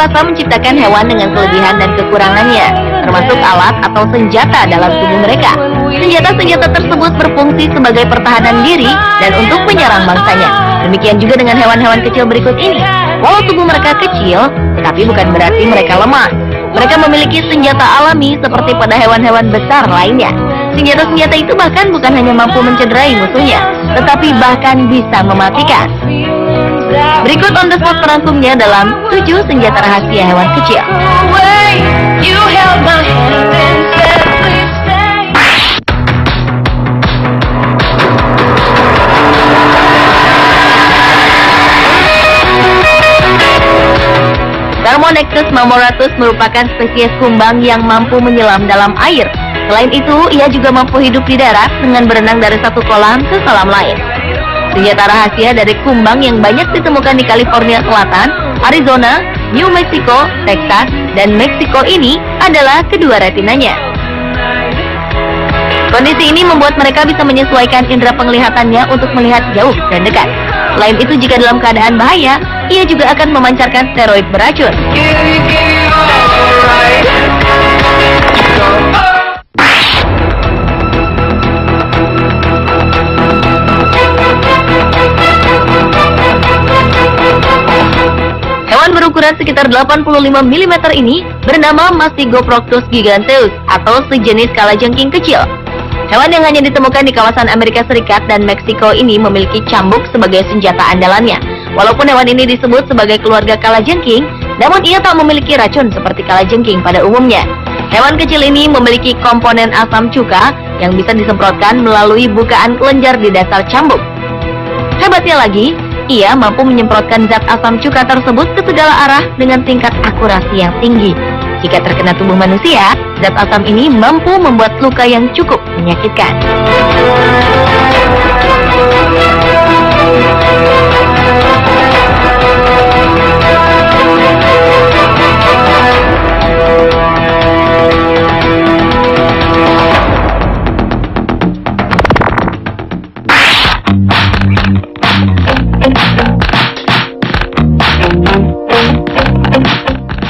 asam menciptakan hewan dengan kelebihan dan kekurangannya, termasuk alat atau senjata dalam tubuh mereka. Senjata-senjata tersebut berfungsi sebagai pertahanan diri dan untuk menyerang bangsanya. Demikian juga dengan hewan-hewan kecil berikut ini. Walau tubuh mereka kecil, tetapi bukan berarti mereka lemah. Mereka memiliki senjata alami seperti pada hewan-hewan besar lainnya. Senjata-senjata itu bahkan bukan hanya mampu mencederai musuhnya, tetapi bahkan bisa mematikan. Berikut on the spot perangkumnya dalam 7 senjata rahasia hewan kecil. Thermonectus marmoratus merupakan spesies kumbang yang mampu menyelam dalam air. Selain itu, ia juga mampu hidup di darat dengan berenang dari satu kolam ke kolam lain. Senjata rahasia dari kumbang yang banyak ditemukan di California Selatan, Arizona, New Mexico, Texas, dan Meksiko ini adalah kedua retinanya. Kondisi ini membuat mereka bisa menyesuaikan indera penglihatannya untuk melihat jauh dan dekat. Selain itu, jika dalam keadaan bahaya, ia juga akan memancarkan steroid beracun. Hewan berukuran sekitar 85 mm ini bernama Mastigoproctus giganteus atau sejenis kalajengking kecil. Hewan yang hanya ditemukan di kawasan Amerika Serikat dan Meksiko ini memiliki cambuk sebagai senjata andalannya. Walaupun hewan ini disebut sebagai keluarga kalajengking, namun ia tak memiliki racun seperti kalajengking pada umumnya. Hewan kecil ini memiliki komponen asam cuka yang bisa disemprotkan melalui bukaan kelenjar di dasar cambuk. Hebatnya lagi, ia mampu menyemprotkan zat asam cuka tersebut ke segala arah dengan tingkat akurasi yang tinggi. Jika terkena tubuh manusia, zat asam ini mampu membuat luka yang cukup menyakitkan.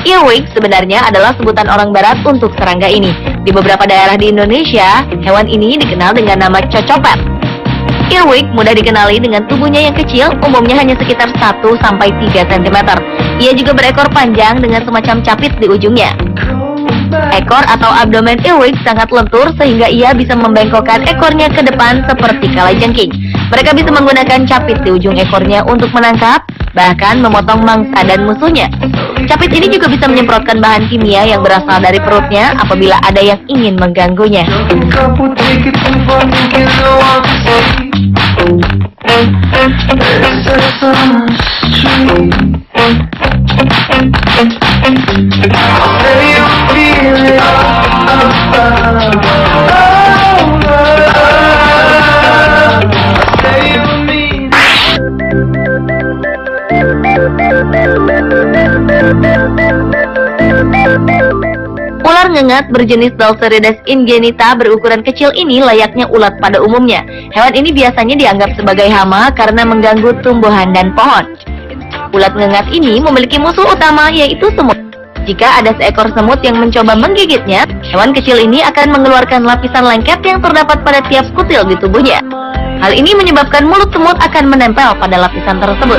Earwig sebenarnya adalah sebutan orang barat untuk serangga ini. Di beberapa daerah di Indonesia, hewan ini dikenal dengan nama cocopet. Earwig mudah dikenali dengan tubuhnya yang kecil, umumnya hanya sekitar 1-3 cm. Ia juga berekor panjang dengan semacam capit di ujungnya. Ekor atau abdomen earwig sangat lentur sehingga ia bisa membengkokkan ekornya ke depan seperti kalajengking. Mereka bisa menggunakan capit di ujung ekornya untuk menangkap, bahkan memotong mangsa dan musuhnya. Capit ini juga bisa menyemprotkan bahan kimia yang berasal dari perutnya apabila ada yang ingin mengganggunya. Ular ngengat berjenis Dalserides ingenita berukuran kecil ini layaknya ulat pada umumnya. Hewan ini biasanya dianggap sebagai hama karena mengganggu tumbuhan dan pohon. Ulat ngengat ini memiliki musuh utama yaitu semut. Jika ada seekor semut yang mencoba menggigitnya, hewan kecil ini akan mengeluarkan lapisan lengket yang terdapat pada tiap kutil di tubuhnya. Hal ini menyebabkan mulut semut akan menempel pada lapisan tersebut.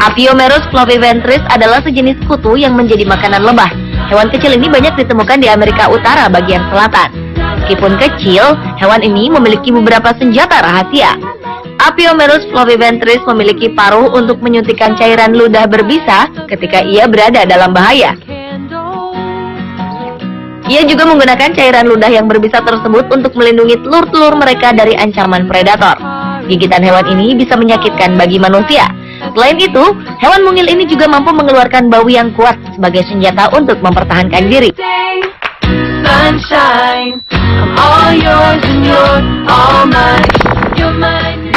Apiomerus flaviventris adalah sejenis kutu yang menjadi makanan lebah. Hewan kecil ini banyak ditemukan di Amerika Utara bagian selatan. Meskipun kecil, hewan ini memiliki beberapa senjata rahasia. Apiomerus flaviventris memiliki paruh untuk menyuntikkan cairan ludah berbisa ketika ia berada dalam bahaya. Ia juga menggunakan cairan ludah yang berbisa tersebut untuk melindungi telur-telur mereka dari ancaman predator. Gigitan hewan ini bisa menyakitkan bagi manusia. Selain itu, hewan mungil ini juga mampu mengeluarkan bau yang kuat sebagai senjata untuk mempertahankan diri. Sunshine, I'm all yours and you're all mine. You're mine.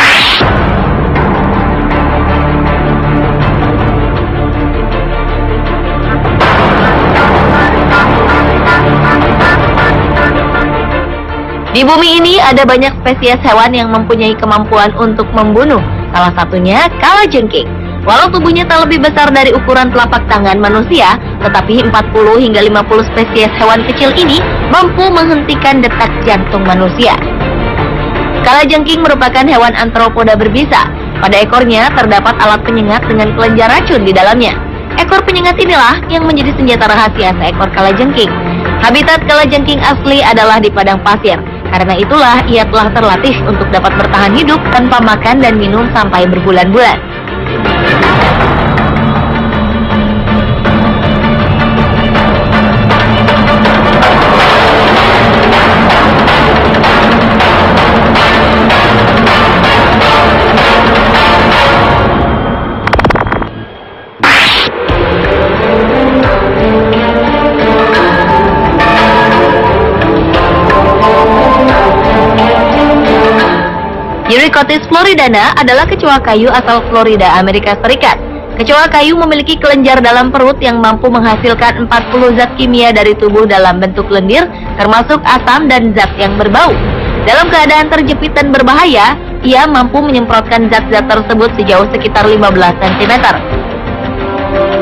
Di bumi ini ada banyak spesies hewan yang mempunyai kemampuan untuk membunuh. Salah satunya kalajengking. Walau tubuhnya tak lebih besar dari ukuran telapak tangan manusia, tetapi 40 hingga 50 spesies hewan kecil ini mampu menghentikan detak jantung manusia. Kalajengking merupakan hewan antropoda berbisa. Pada ekornya terdapat alat penyengat dengan kelenjar racun di dalamnya. Ekor penyengat inilah yang menjadi senjata rahasia seekor kalajengking. Habitat kalajengking asli adalah di padang pasir. Karena itulah ia telah terlatih untuk dapat bertahan hidup tanpa makan dan minum sampai berbulan-bulan. Eurycotis floridana adalah kecoa kayu asal Florida, Amerika Serikat. Kecoa kayu memiliki kelenjar dalam perut yang mampu menghasilkan 40 zat kimia dari tubuh dalam bentuk lendir, termasuk asam dan zat yang berbau. Dalam keadaan terjepit dan berbahaya, ia mampu menyemprotkan zat-zat tersebut sejauh sekitar 15 cm.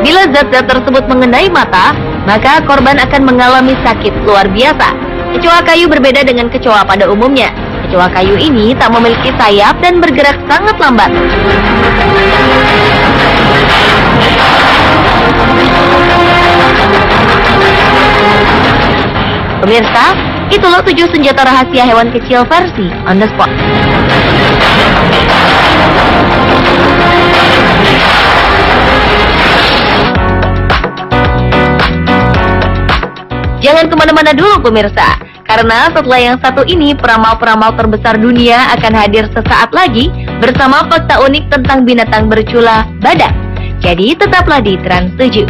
Bila zat-zat tersebut mengenai mata, maka korban akan mengalami sakit luar biasa. Kecoa kayu berbeda dengan kecoa pada umumnya. Kecoa kayu ini tak memiliki sayap dan bergerak sangat lambat. Pemirsa, itulah 7 senjata rahasia hewan kecil versi On The Spot. Jangan kemana-mana dulu pemirsa, karena setelah yang satu ini, peramal-peramal terbesar dunia akan hadir sesaat lagi bersama fakta unik tentang binatang bercula badak. Jadi tetaplah di Trans 7.